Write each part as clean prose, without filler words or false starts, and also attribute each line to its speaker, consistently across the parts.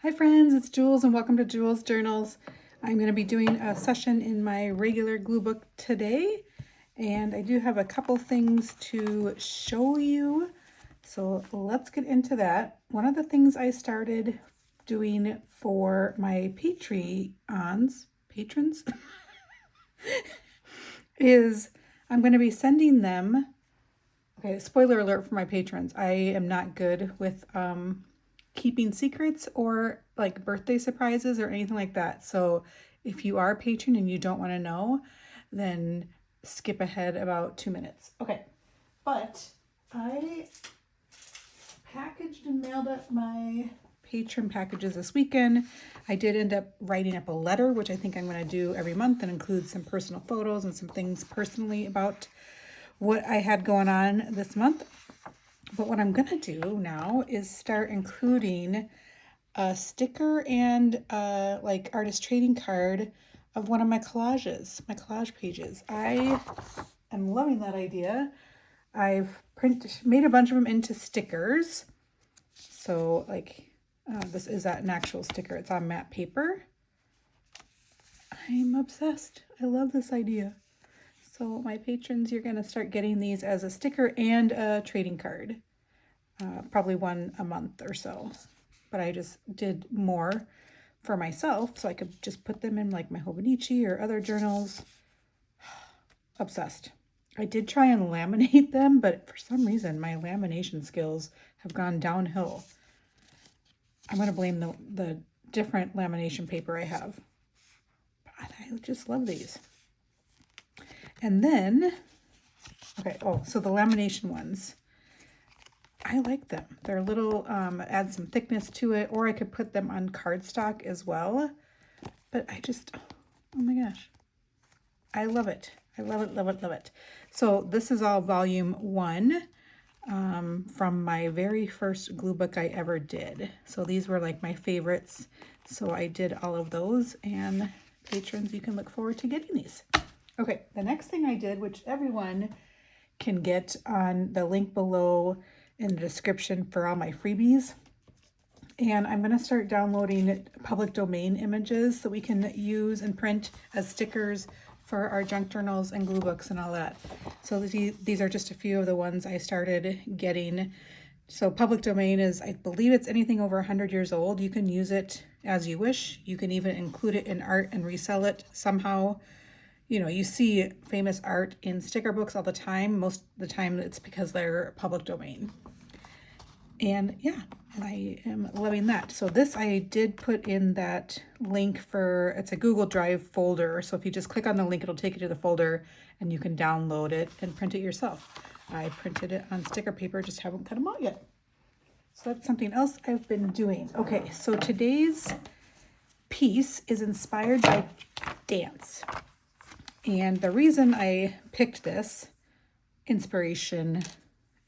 Speaker 1: Hi friends, it's Jules and welcome to Jules Journals. I'm going to be doing a session in my regular glue book today, and I do have a couple things to show you. So let's get into that. One of the things I started doing for my patrons is I'm going to be sending them. Okay, spoiler alert for my patrons. I am not good with keeping secrets or like birthday surprises or anything like that. So if you are a patron and you don't want to know, then skip ahead about 2 minutes. Okay, but I packaged and mailed up my patron packages this weekend. I did end up writing up a letter, which I think I'm going to do every month, and include some personal photos and some things personally about what I had going on this month. But what I'm gonna do now is start including a sticker and like artist trading card of one of my collages, my collage pages. I am loving that idea. I've made a bunch of them into stickers. So like this is an actual sticker. It's on matte paper. I'm obsessed. I love this idea. So my patrons, you're gonna start getting these as a sticker and a trading card. Probably one a month or so. But I just did more for myself so I could just put them in like my Hobonichi or other journals. Obsessed. I did try and laminate them, but for some reason my lamination skills have gone downhill. I'm going to blame the different lamination paper I have. But I just love these. And then, okay, so the lamination ones, I like them. They're a little, add some thickness to it, or I could put them on cardstock as well. But I just, oh my gosh, I love it. I love it, love it, love it. So this is all volume 1 from my very first glue book I ever did. So these were like my favorites. So I did all of those, and patrons, you can look forward to getting these. Okay, the next thing I did, which everyone can get on the link below in the description for all my freebies. And I'm going to start downloading public domain images that we can use and print as stickers for our junk journals and glue books and all that. So these are just a few of the ones I started getting. So public domain is, I believe it's anything over 100 years old. You can use it as you wish. You can even include it in art and resell it somehow. You know, you see famous art in sticker books all the time. Most of the time it's because they're public domain. And yeah, and I am loving that. So this I did put in that link for, it's a Google Drive folder. So if you just click on the link, it'll take you to the folder and you can download it and print it yourself. I printed it on sticker paper, just haven't cut them out yet. So that's something else I've been doing. Okay, so today's piece is inspired by dance. And the reason I picked this inspiration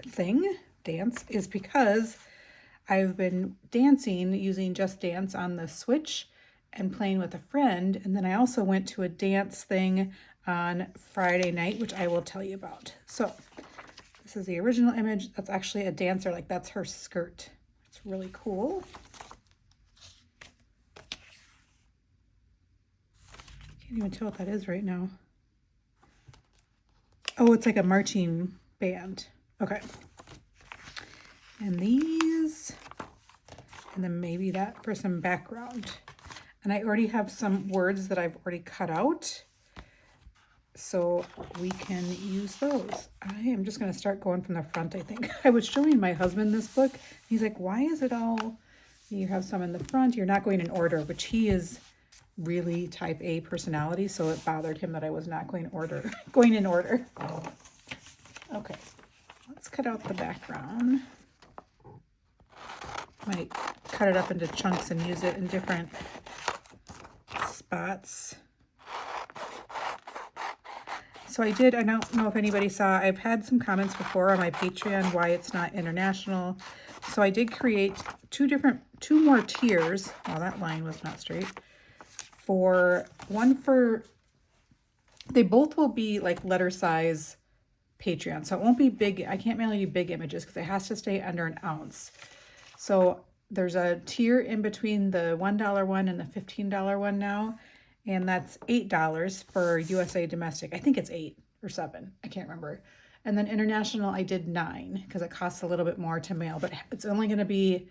Speaker 1: thing, dance, is because I've been dancing using Just Dance on the Switch and playing with a friend. And then I also went to a dance thing on Friday night, which I will tell you about. So this is the original image. That's actually a dancer, like that's her skirt. It's really cool. Can't even tell what that is right now. Oh, it's like a marching band. Okay. And these, and then maybe that for some background. And I already have some words that I've already cut out, so we can use those. I am just going to start going from the front, I think. I was showing my husband this book. He's like, why is it all, you have some in the front, you're not going in order, which he is really type A personality, so it bothered him that I was not going in order. Okay, let's cut out the background. Might cut it up into chunks and use it in different spots. So I don't know if anybody saw, I've had some comments before on my Patreon why it's not international. So I did create two more tiers. Oh, that line was not straight. They both will be like letter size Patreon. So it won't be big. I can't mail you big images because it has to stay under an ounce. So there's a tier in between the $1 one and the $15 one now, and that's $8 for USA domestic. I think it's 8 or 7. I can't remember. And then international, I did 9 because it costs a little bit more to mail, but it's only going to be,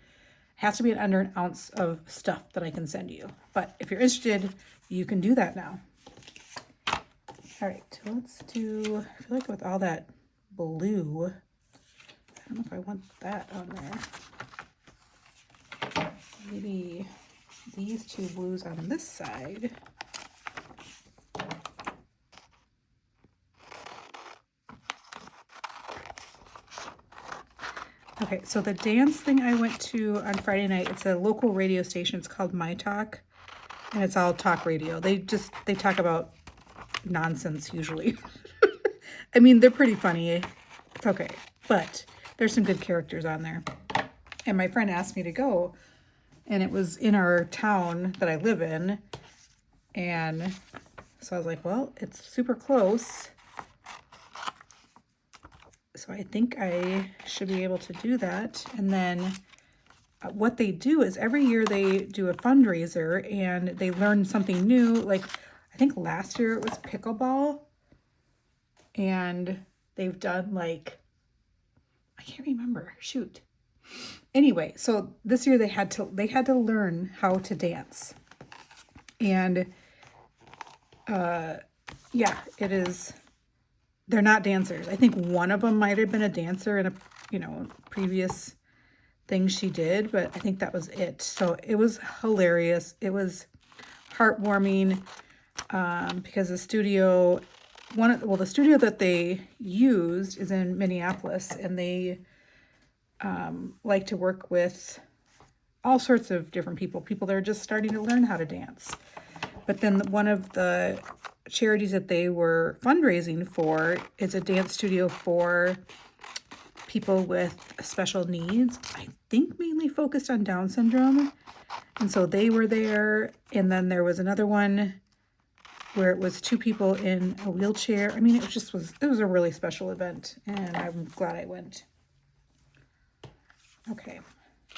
Speaker 1: has to be under an ounce of stuff that I can send you. But if you're interested, you can do that now. All right, let's do, I feel like with all that blue, I don't know if I want that on there. Maybe these two blues on this side. Okay, so the dance thing I went to on Friday night, it's a local radio station. It's called My Talk, and it's all talk radio. They talk about nonsense usually. I mean, they're pretty funny. It's okay, but there's some good characters on there. And my friend asked me to go, and it was in our town that I live in. And so I was like, well, it's super close, so I think I should be able to do that. And then what they do is every year they do a fundraiser and they learn something new. Like, I think last year it was pickleball, and they've done like, I can't remember, shoot. Anyway, so this year they had to learn how to dance. And yeah, it is, they're not dancers. I think one of them might have been a dancer in a, previous thing she did, but I think that was it. So it was hilarious. It was heartwarming, because the studio, the studio that they used is in Minneapolis, and they like to work with all sorts of different people that are just starting to learn how to dance. But then one of the charities that they were fundraising for is a dance studio for people with special needs. I think mainly focused on Down syndrome. And so they were there. And then there was another one where it was 2 people in a wheelchair. I mean, it was a really special event, and I'm glad I went. Okay.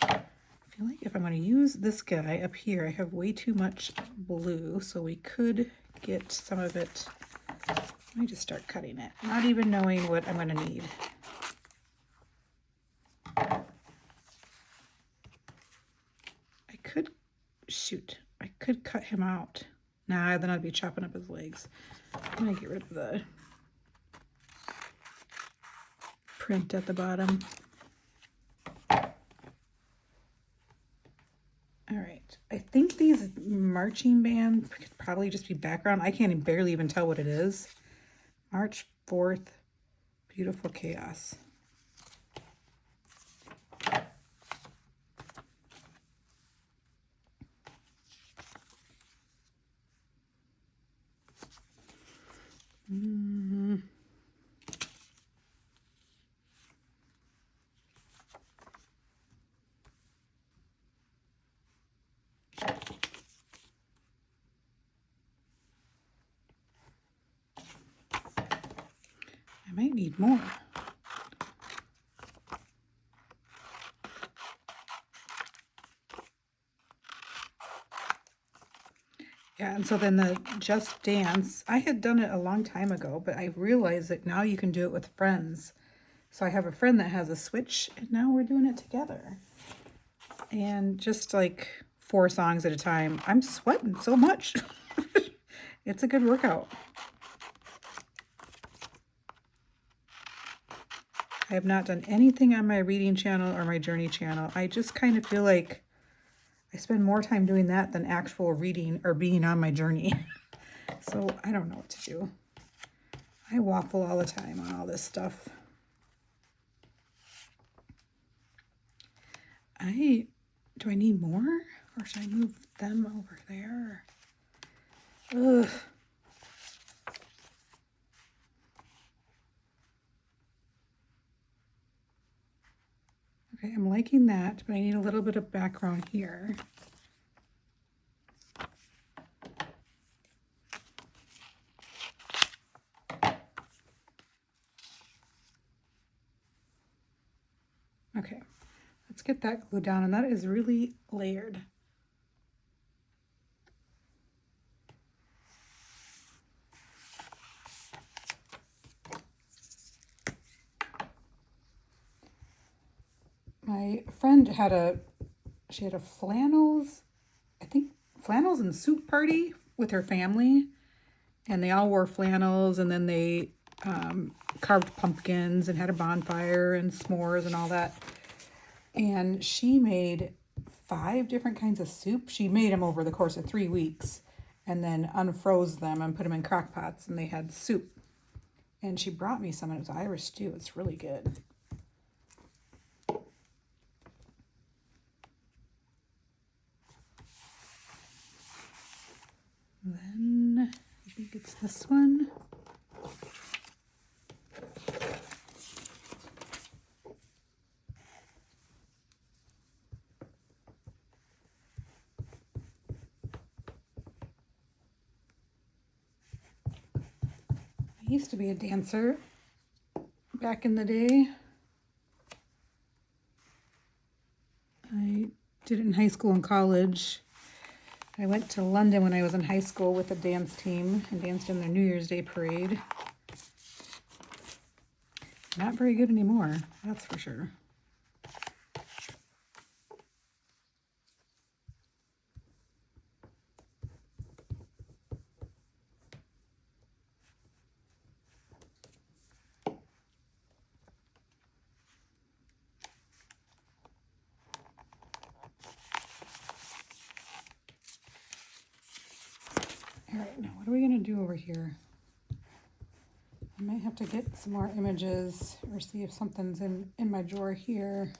Speaker 1: I feel like if I'm going to use this guy up here, I have way too much blue, so we could get some of it. Let me just start cutting it, not even knowing what I'm going to need. I could cut him out. Nah, then I'd be chopping up his legs. I'm going to get rid of the print at the bottom. All right, I think these marching band could probably just be background. I can't barely even tell what it is. March 4th, Beautiful Chaos. I might need more. Yeah, and so then the Just Dance, I had done it a long time ago, but I realized that now you can do it with friends. So I have a friend that has a Switch, and now we're doing it together. And just like 4 songs at a time. I'm sweating so much. It's a good workout. I have not done anything on my reading channel or my journey channel. I just kind of feel like I spend more time doing that than actual reading or being on my journey. So I don't know what to do. I waffle all the time on all this stuff. Do I need more, or should I move them over there? Ugh. Okay, I'm liking that, but I need a little bit of background here. Okay, Let's get that glue down, and that is really layered. My friend had a flannels, I think flannels and soup party with her family, and they all wore flannels, and then they carved pumpkins and had a bonfire and s'mores and all that. And she made 5 different kinds of soup. She made them over the course of 3 weeks and then unfroze them and put them in crock pots, and they had soup. And she brought me some, and it was Irish stew. It's really good. Then I think it's this one. I used to be a dancer back in the day. I did it in high school and college. I went to London when I was in high school with a dance team and danced in their New Year's Day parade. Not very good anymore, that's for sure. All right, now what are we gonna do over here? I might have to get some more images or see if something's in my drawer here.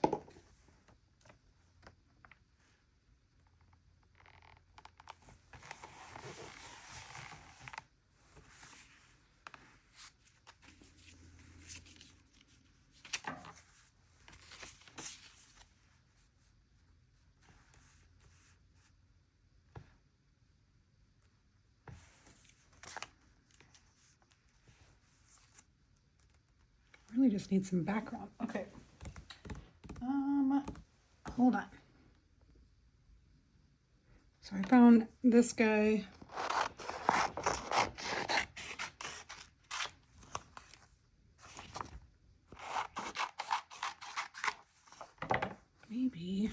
Speaker 1: Really just need some background. Okay. Hold on. So I found this guy. Maybe.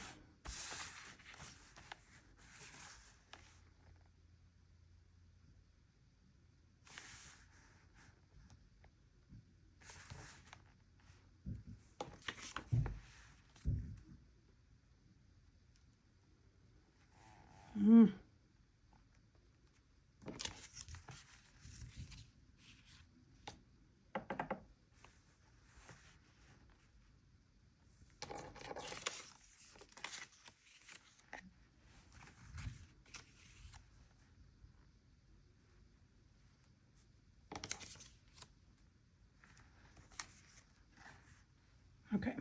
Speaker 1: Okay,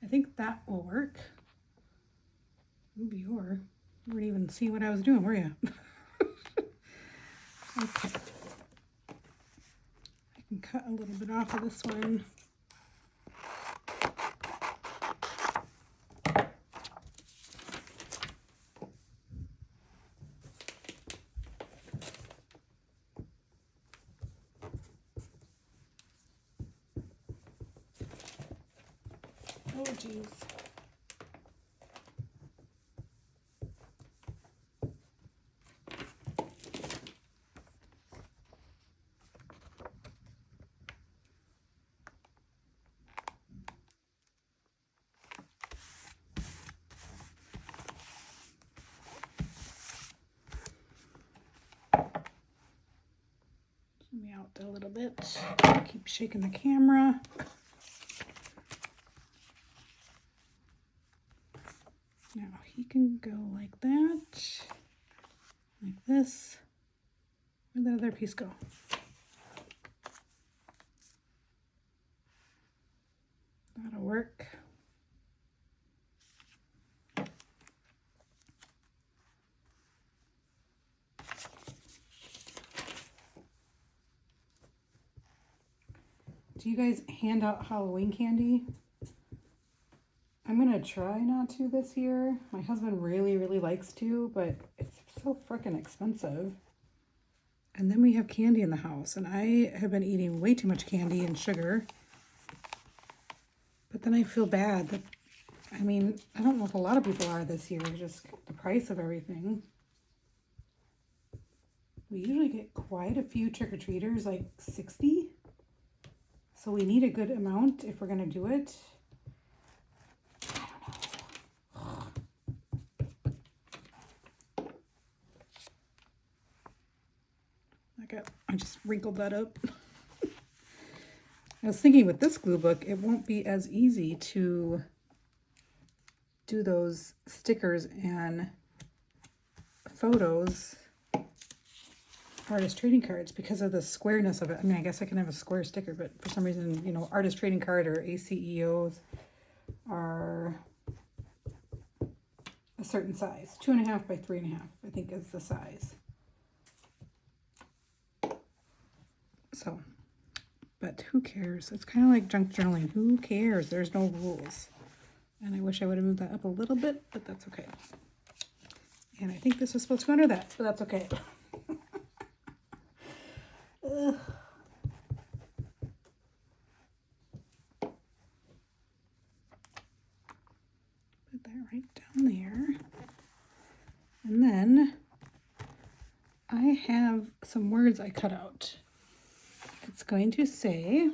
Speaker 1: I think that will work. Ooh, you weren't even see what I was doing, were you? Okay. I can cut a little bit off of this one. Oh, geez. Zoom me out a little bit. Keep shaking the camera. Now he can go like that, like this. Where'd the other piece go? That'll work. Do you guys hand out Halloween candy? I'm gonna try not to this year. My husband really, really likes to, but it's so freaking expensive. And then we have candy in the house, and I have been eating way too much candy and sugar. But then I feel bad that, I mean, I don't know if a lot of people are this year, just the price of everything. We usually get quite a few trick-or-treaters, like 60. So we need a good amount if we're gonna do it. I just wrinkled that up. I was thinking with this glue book, it won't be as easy to do those stickers and photos, artist trading cards, because of the squareness of it. I mean, I guess I can have a square sticker, but for some reason, you know, artist trading card or ACEOs are a certain size. 2.5 by 3.5, I think is the size. So, but who cares? It's kind of like junk journaling. Who cares? There's no rules. And I wish I would have moved that up a little bit, but that's okay. And I think this is supposed to go under that, but that's okay. Ugh. Put that right down there. And then I have some words I cut out. It's going to say,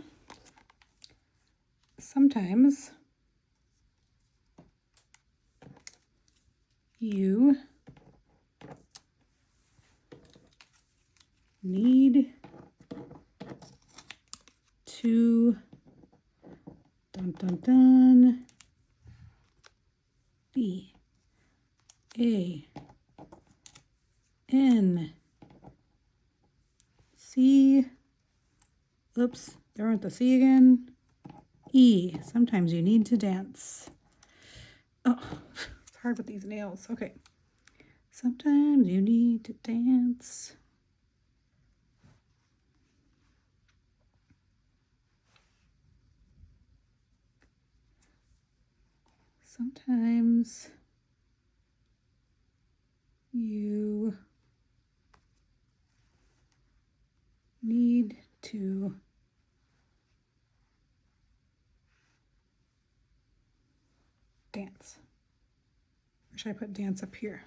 Speaker 1: sometimes you need to dun dun dun B A N C. Oops, there went the C again. E. Sometimes you need to dance. Oh, it's hard with these nails. Okay. Sometimes you need to dance. Sometimes you need to dance. Or should I put dance up here?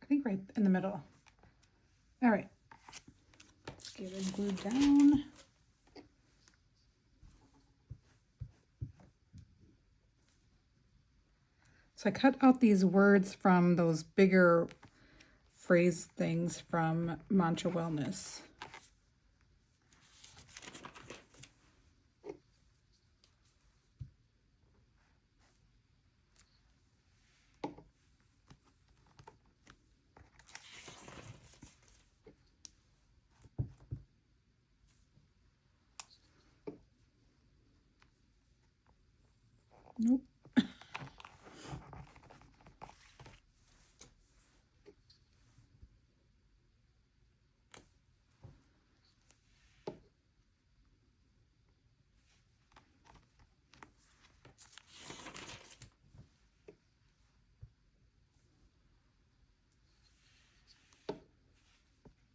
Speaker 1: I think right in the middle. All right. Let's get it glued down. So I cut out these words from those bigger phrase things from Mantra Wellness. Nope.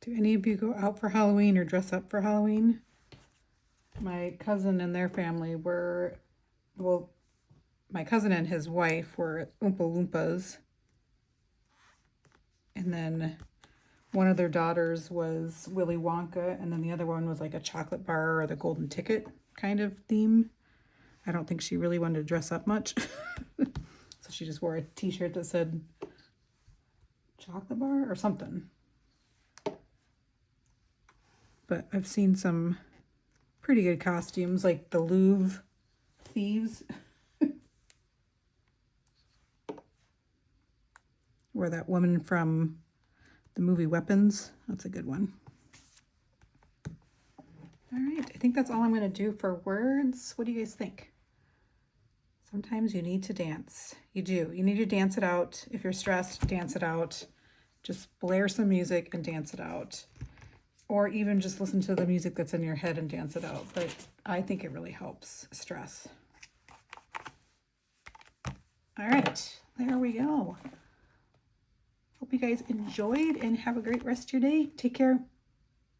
Speaker 1: Do any of you go out for Halloween or dress up for Halloween? My cousin and their family were, well, my cousin and his wife were Oompa Loompas. And then one of their daughters was Willy Wonka, and then the other one was like a chocolate bar or the golden ticket kind of theme. I don't think she really wanted to dress up much. So she just wore a t-shirt that said chocolate bar or something. But I've seen some pretty good costumes, like the Louvre thieves. Or that woman from the movie Weapons. That's a good one. All right, I think that's all I'm going to do for words. What do you guys think? Sometimes you need to dance. You do. You need to dance it out. If you're stressed, dance it out. Just blare some music and dance it out. or even just listen to the music that's in your head and dance it out. But I think it really helps stress. All right, there we go. Hope you guys enjoyed and have a great rest of your day. Take care.